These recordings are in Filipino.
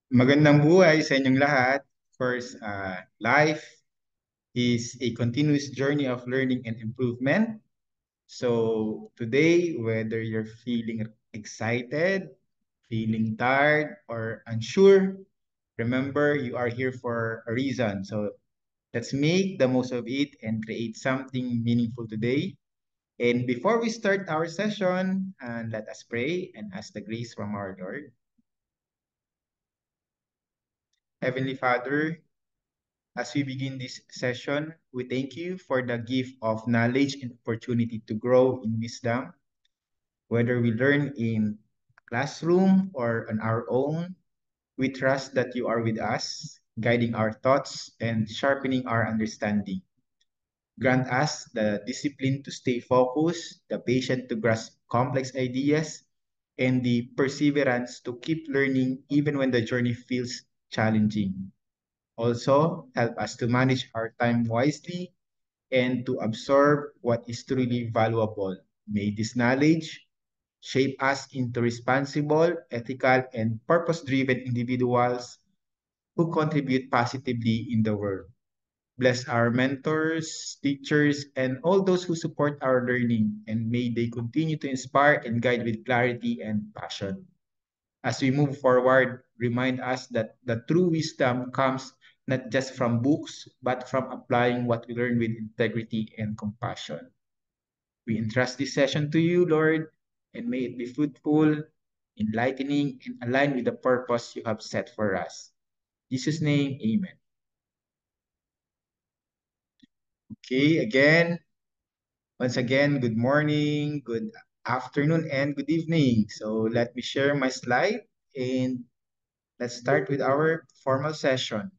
Magandang buhay sa inyong lahat. Of course, life is a continuous journey of learning and improvement. So today, whether you're feeling excited, feeling tired, or unsure, remember you are here for a reason. So let's make the most of it and create something meaningful today. And before we start our session, let us pray and ask the grace from our Lord. Heavenly Father, as we begin this session, we thank you for the gift of knowledge and opportunity to grow in wisdom, whether we learn in a classroom or on our own. We trust that you are with us, guiding our thoughts and sharpening our understanding. Grant us the discipline to stay focused, the patience to grasp complex ideas, and the perseverance to keep learning even when the journey feels challenging. Also, help us to manage our time wisely and to absorb what is truly valuable. May this knowledge shape us into responsible, ethical, and purpose-driven individuals who contribute positively in the world. Bless our mentors, teachers, and all those who support our learning, and may they continue to inspire and guide with clarity and passion. As we move forward, remind us that the true wisdom comes not just from books, but from applying what we learn with integrity and compassion. We entrust this session to you, Lord, and may it be fruitful, enlightening, and aligned with the purpose you have set for us. In Jesus' name, amen. Okay, once again, good morning, good afternoon, and good evening. So let me share my slide and let's start with our formal session.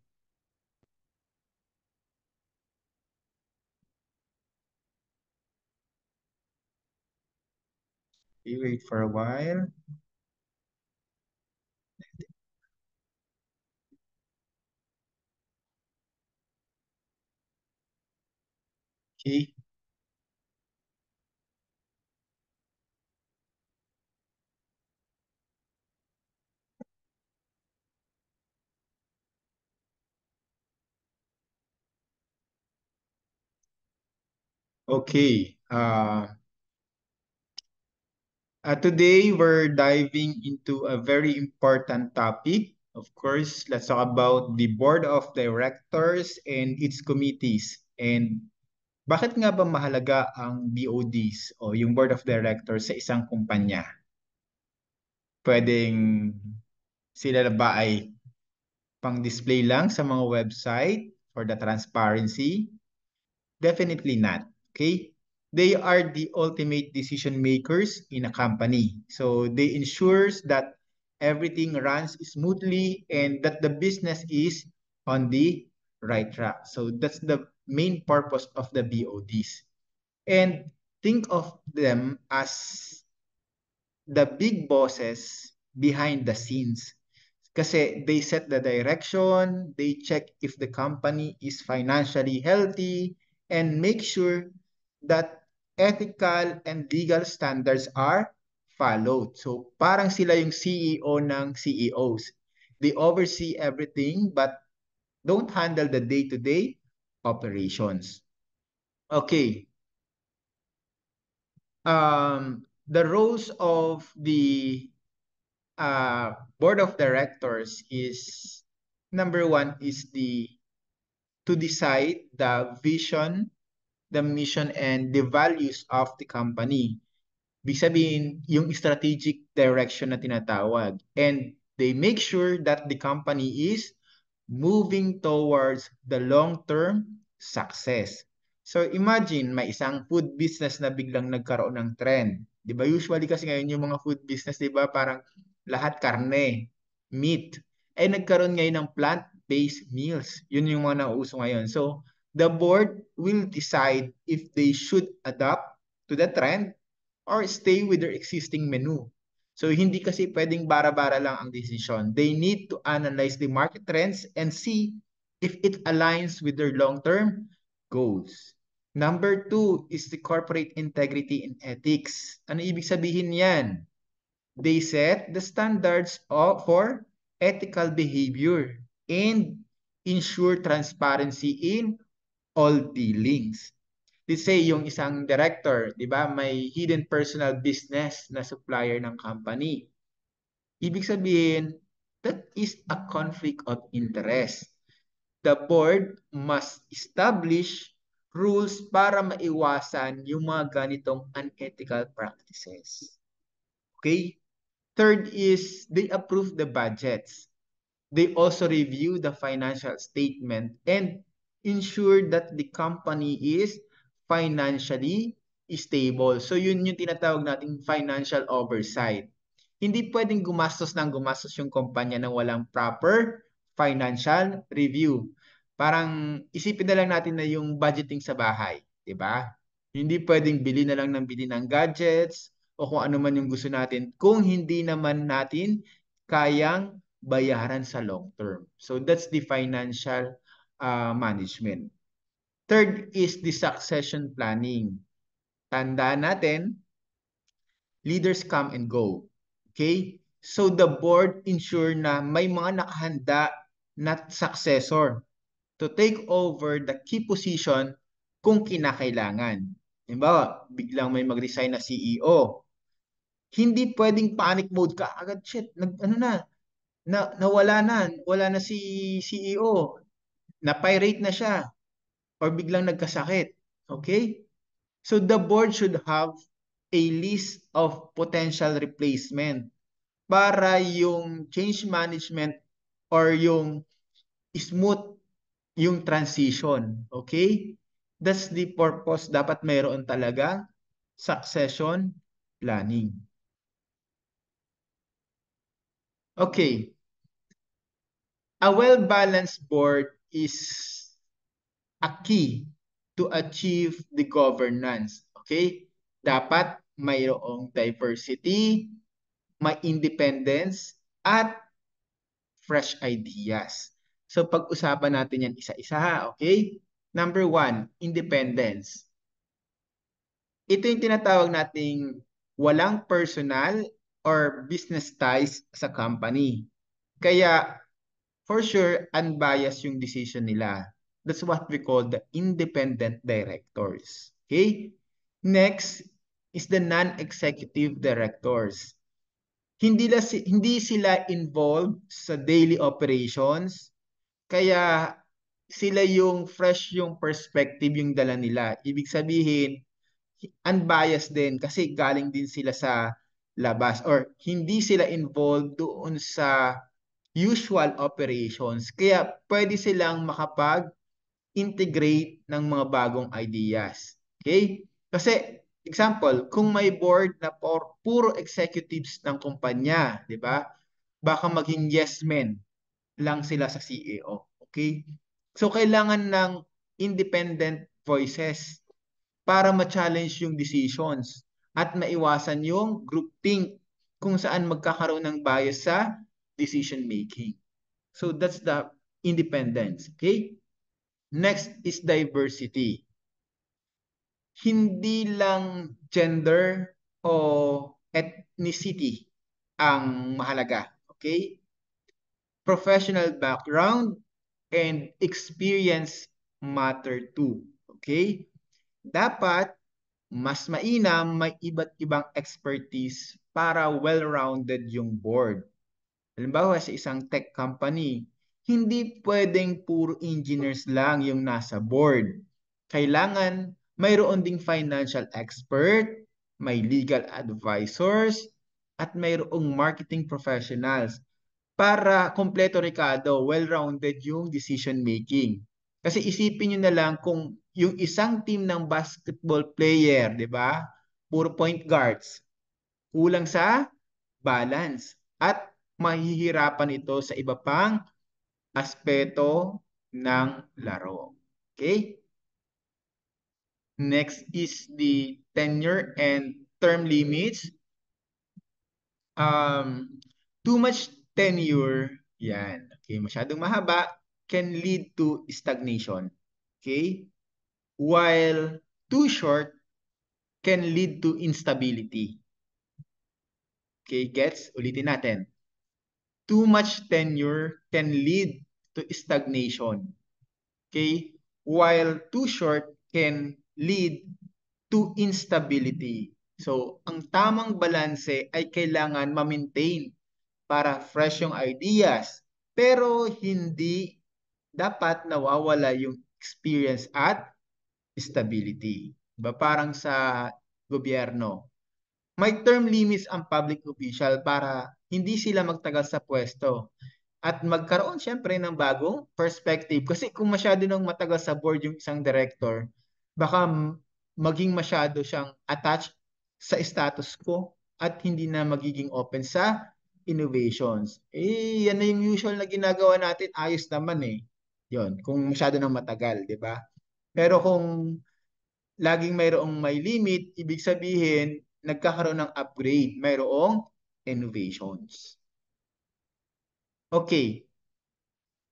Okay, wait for a while. Okay, okay. Today we're diving into a very important topic. Of course, let's talk about the board of directors and its committees. And bakit nga ba mahalaga ang BODs o yung board of directors sa isang kumpanya? Pwedeng sila na ba ay pang-display lang sa mga website for the transparency? Definitely not. Okay? They are the ultimate decision makers in a company. So they ensures that everything runs smoothly and that the business is on the right track. So that's the main purpose of the BODs. And think of them as the big bosses behind the scenes. Kasi they set the direction, they check if the company is financially healthy, and make sure that ethical and legal standards are followed. So parang sila yung CEO ng CEOs. They oversee everything but don't handle the day-to-day operations. Okay. The roles of the board of directors is number one is the to decide the vision, the mission, and the values of the company. Ibig sabihin, yung strategic direction na tinatawag. And they make sure that the company is moving towards the long-term success. So imagine, may isang food business na biglang nagkaroon ng trend. 'Di ba? Usually kasi ngayon yung mga food business, 'di ba, parang lahat karne, meat. Eh nagkaroon ngayon ng plant-based meals. Yun yung mga nauuso ngayon. So the board will decide if they should adapt to the trend or stay with their existing menu. So hindi kasi pwedeng bara-bara lang ang decision. They need to analyze the market trends and see if it aligns with their long-term goals. Number two is the corporate integrity and ethics. Ano ibig sabihin yan? They set the standards for ethical behavior, and ensure transparency in all dealings. Let's say yung isang director, 'di ba, may hidden personal business na supplier ng company. Ibig sabihin, that is a conflict of interest. The board must establish rules para maiwasan yung mga ganitong unethical practices. Okay? Third is they approve the budgets. They also review the financial statement and ensure that the company is financially stable. So yun yung tinatawag nating financial oversight. Hindi pwedeng gumastos yung kumpanya nang walang proper financial review. Parang isipin na lang natin na yung budgeting sa bahay, 'di ba? Hindi pwedeng bili na lang ng bili ng gadgets o kung ano man yung gusto natin kung hindi naman natin kayang bayaran sa long term. So that's the financial management. Third is the succession planning. Tandaan natin, leaders come and go. Okay? So the board ensure na may mga nakahanda na successor to take over the key position kung kinakailangan. Halimbawa, biglang may mag-resign na CEO. Hindi pwedeng panic mode ka agad, shit, nawala na, wala na si CEO, na-pirate na siya, or biglang nagkasakit. Okay? So the board should have a list of potential replacement para yung change management or yung smooth yung transition. Okay? That's the purpose. Dapat mayroon talaga succession planning. Okay. A well-balanced board is a key to achieve the governance. Okay? Dapat mayroong diversity, may independence, at fresh ideas. So pag-usapan natin yan isa-isa, okay? Number one, independence. Ito yung tinatawag nating walang personal or business ties sa company. Kaya for sure, unbiased yung decision nila. That's what we call the independent directors. Okay? Next is the non-executive directors. Hindi sila involved sa daily operations, kaya sila yung fresh yung perspective yung dala nila. Ibig sabihin, unbiased din kasi galing din sila sa labas or hindi sila involved doon sa usual operations. Kaya pwede silang makapag-integrate ng mga bagong ideas. Okay? Kasi example, kung may board na puro executives ng kumpanya, 'di ba? Baka maging yes men lang sila sa CEO. Okay? So kailangan ng independent voices para ma-challenge yung decisions at maiwasan yung groupthink kung saan magkakaroon ng bias sa decision making. So that's the independence. Okay? Next is diversity. Hindi lang gender o ethnicity ang mahalaga. Okay? Professional background and experience matter too. Okay? Dapat mas mainam may iba't ibang expertise para well-rounded yung board. Halimbawa sa isang tech company, hindi pwedeng puro engineers lang yung nasa board. Kailangan mayroon ding financial expert, may legal advisors, at mayroong marketing professionals para kompleto Ricardo, well-rounded yung decision making. Kasi isipin nyo na lang kung yung isang team ng basketball player, di ba? Puro point guards, kulang sa balance at mahihirapan ito sa iba pang aspeto ng laro. Okay? Next is the tenure and term limits. Too much tenure, yan. Okay, masyadong mahaba can lead to stagnation. Okay? While too short can lead to instability. Okay, gets? Ulitin natin. too much tenure can lead to stagnation. Okay? While too short can lead to instability. So, ang tamang balanse ay kailangan ma-maintain para fresh yung ideas, pero hindi dapat nawawala yung experience at stability. Diba? Parang sa gobyerno, may term limits ang public official para hindi sila magtagal sa pwesto at magkaroon syempre ng bagong perspective. Kasi kung masyado nang matagal sa board yung isang director, baka maging masyado siyang attached sa status quo at hindi na magiging open sa innovations. Eh, yan na yung usual na ginagawa natin. Ayos naman eh. Yon, kung masyado nang matagal, di ba? Pero kung laging mayroong may limit, ibig sabihin, nagkakaroon ng upgrade, mayroong innovations. Okay,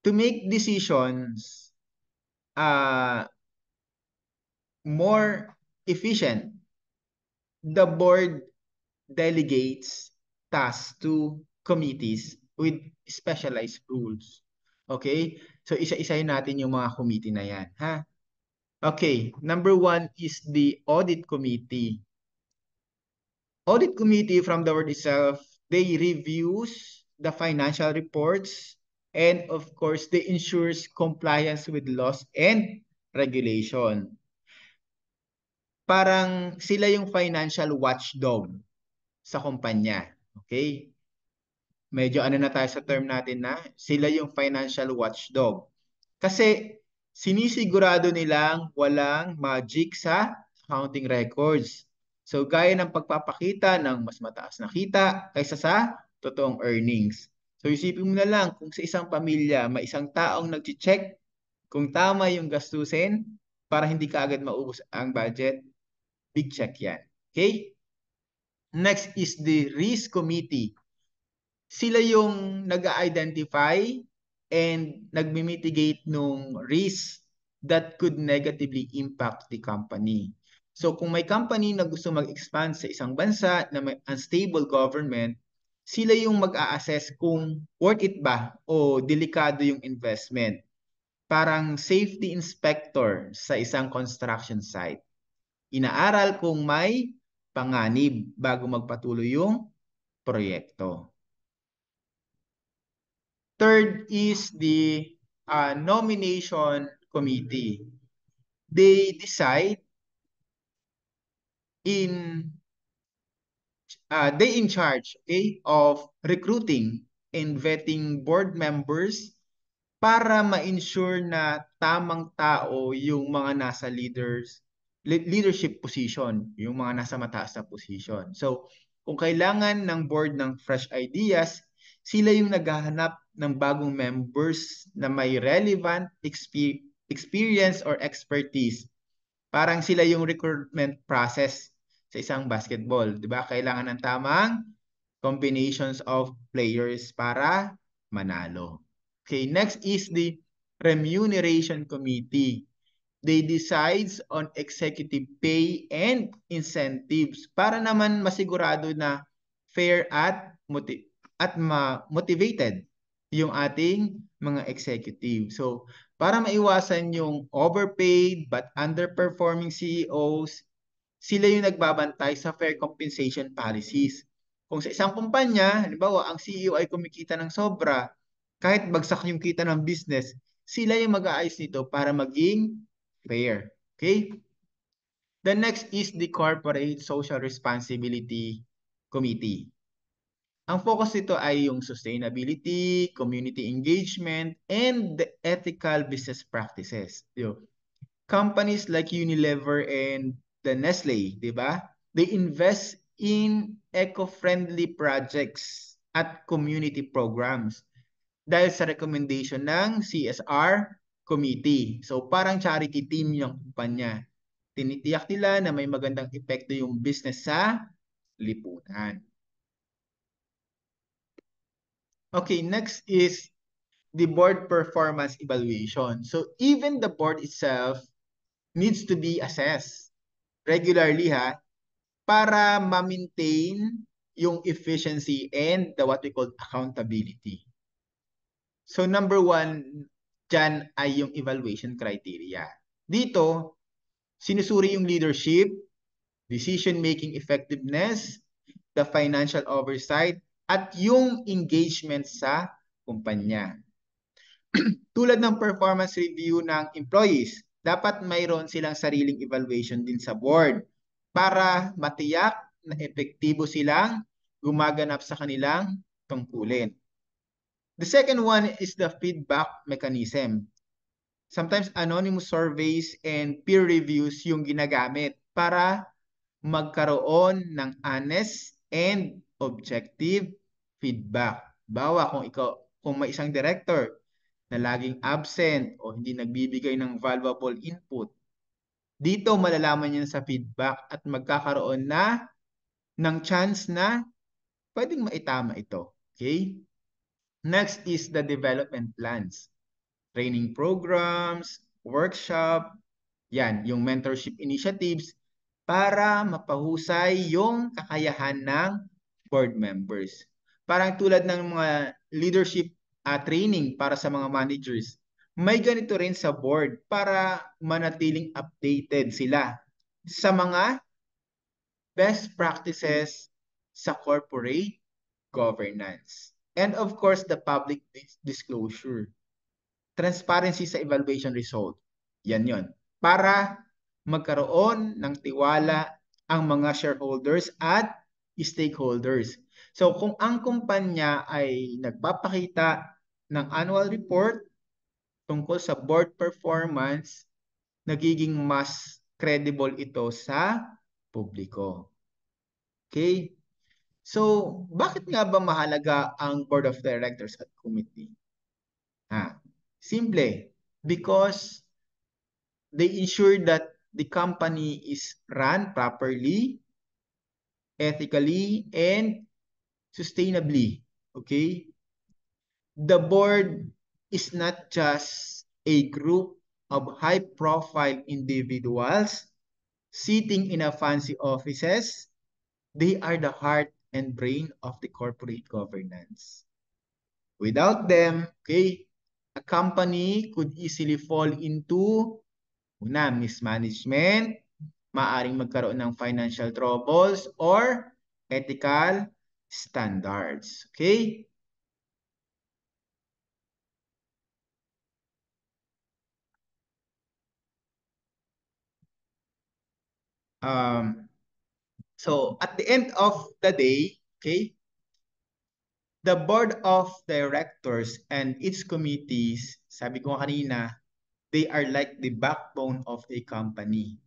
to make decisions more efficient, the board delegates tasks to committees with specialized rules. Okay? So, isa-isahin natin yung mga committee na yan. Ha? Okay, number 1 is the audit committee. Audit committee, from the word itself, they reviews the financial reports and of course they ensures compliance with laws and regulation. Parang sila yung financial watchdog sa kumpanya. Okay? Medyo ano na tayo sa term natin na sila yung financial watchdog. Kasi sinisigurado nilang walang magic sa accounting records. So gaya ng pagpapakita ng mas mataas na kita kaysa sa totoong earnings. So isipin mo na lang kung sa isang pamilya may isang taong nag-check kung tama yung gastusin para hindi kaagad maubos ang budget, big check yan. Okay? Next is the risk committee. Sila yung nag-identify and nagmi-mitigate nung risk that could negatively impact the company. So kung may company na gusto mag-expand sa isang bansa na may unstable government, sila yung mag-a-assess kung worth it ba o delikado yung investment. Parang safety inspector sa isang construction site. Inaaral kung may panganib bago magpatuloy yung proyekto. Third is the nomination committee. They decide they in charge, okay, of recruiting and vetting board members para ma-ensure na tamang tao yung mga nasa leadership position, yung mga nasa mataas na position. So, kung kailangan ng board ng fresh ideas, sila yung naghahanap ng bagong members na may relevant experience or expertise. Parang sila yung recruitment process sa isang basketball, 'di ba? Kailangan ng tamang combinations of players para manalo. Okay, next is the remuneration committee. They decides on executive pay and incentives para naman masigurado na fair at motivated yung ating mga executive. So, para maiwasan yung overpaid but underperforming CEOs, sila yung nagbabantay sa fair compensation policies. Kung sa isang kumpanya, halimbawa, ang CEO ay kumikita ng sobra, kahit bagsak yung kita ng business, sila yung mag-aayos nito para maging fair. Okay? The next is the Corporate Social Responsibility Committee. Ang focus nito ay yung sustainability, community engagement, and the ethical business practices. Companies like Unilever and the Nestle, di ba? They invest in eco-friendly projects at community programs dahil sa recommendation ng CSR committee. So parang charity team yung kumpanya. Tinitiyak nila na may magandang epekto yung business sa lipunan. Okay, next is the board performance evaluation. So even the board itself needs to be assessed regularly para ma-maintain yung efficiency and the what we call accountability. So number one, dyan ay yung evaluation criteria. Dito, sinusuri yung leadership, decision-making effectiveness, the financial oversight, at yung engagement sa kumpanya. Tulad ng performance review ng employees, dapat mayroon silang sariling evaluation din sa board para matiyak na epektibo silang gumaganap sa kanilang tungkulin. The second one is the feedback mechanism. Sometimes anonymous surveys and peer reviews yung ginagamit para magkaroon ng honest and objective feedback. Bawa kung may isang director na laging absent o hindi nagbibigay ng valuable input, dito malalaman niya sa feedback at magkakaroon na ng chance na pwedeng maitama ito. Okay? Next is the development plans. Training programs, workshop, yan, yung mentorship initiatives para mapahusay yung kakayahan ng board members. Parang tulad ng mga leadership training para sa mga managers, may ganito rin sa board para manatiling updated sila sa mga best practices sa corporate governance. And of course, the public disclosure. Transparency sa evaluation result. Yan yon. Para magkaroon ng tiwala ang mga shareholders at stakeholders. So kung ang kumpanya ay nagpapakita ng annual report tungkol sa board performance, nagiging mas credible ito sa publiko. Okay? So, bakit nga ba mahalaga ang board of directors at committee? Simple. Because they ensure that the company is run properly, ethically, and sustainably. Okay? The board is not just a group of high-profile individuals sitting in a fancy offices. They are the heart and brain of the corporate governance. Without them, okay, a company could easily fall into mismanagement, maaring magkaroon ng financial troubles or ethical standards. Okay? So at the end of the day, okay, the board of directors and its committees, sabi ko kanina, they are like the backbone of a company.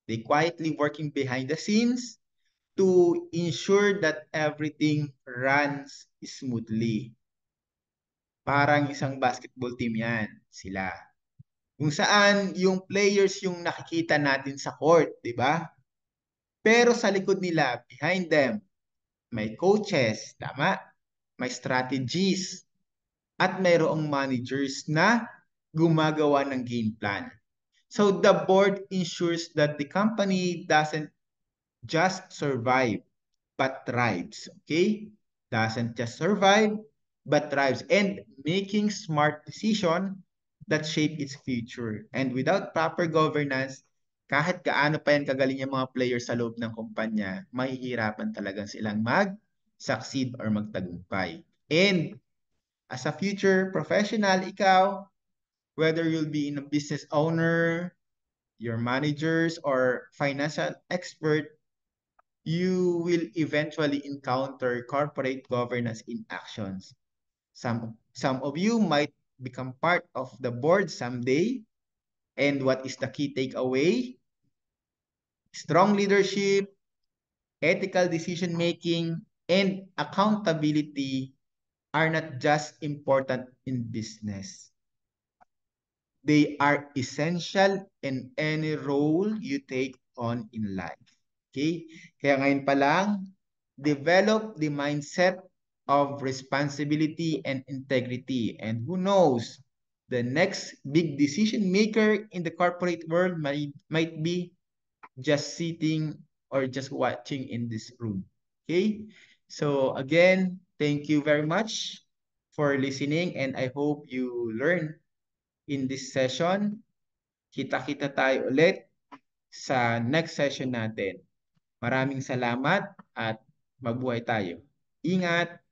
They quietly working behind the scenes to ensure that everything runs smoothly. Parang isang basketball team yan, sila. Kung saan yung players yung nakikita natin sa court, di ba? Pero sa likod nila, behind them, may coaches, tama? May strategies, at mayroong managers na gumagawa ng game plan. So the board ensures that the company doesn't just survive, but thrives. Okay? Doesn't just survive, but thrives. And making smart decision that shape its future. And without proper governance, kahit gaano pa yan kagaling yung mga players sa loob ng kumpanya, mahihirapan talagang silang mag-succeed or magtagumpay. And as a future professional, ikaw, whether you'll be in a business owner, your managers, or financial expert, you will eventually encounter corporate governance in actions. Some of you might become part of the board someday. And what is the key takeaway? Strong leadership, ethical decision making, and accountability are not just important in business. They are essential in any role you take on in life. Okay? Kaya ngayon pa lang, develop the mindset of responsibility and integrity. And who knows, the next big decision maker in the corporate world might be just sitting or just watching in this room. Okay? So again, thank you very much for listening and I hope you learn in this session. Kita-kita tayo ulit sa next session natin. Maraming salamat at mabuhay tayo. Ingat!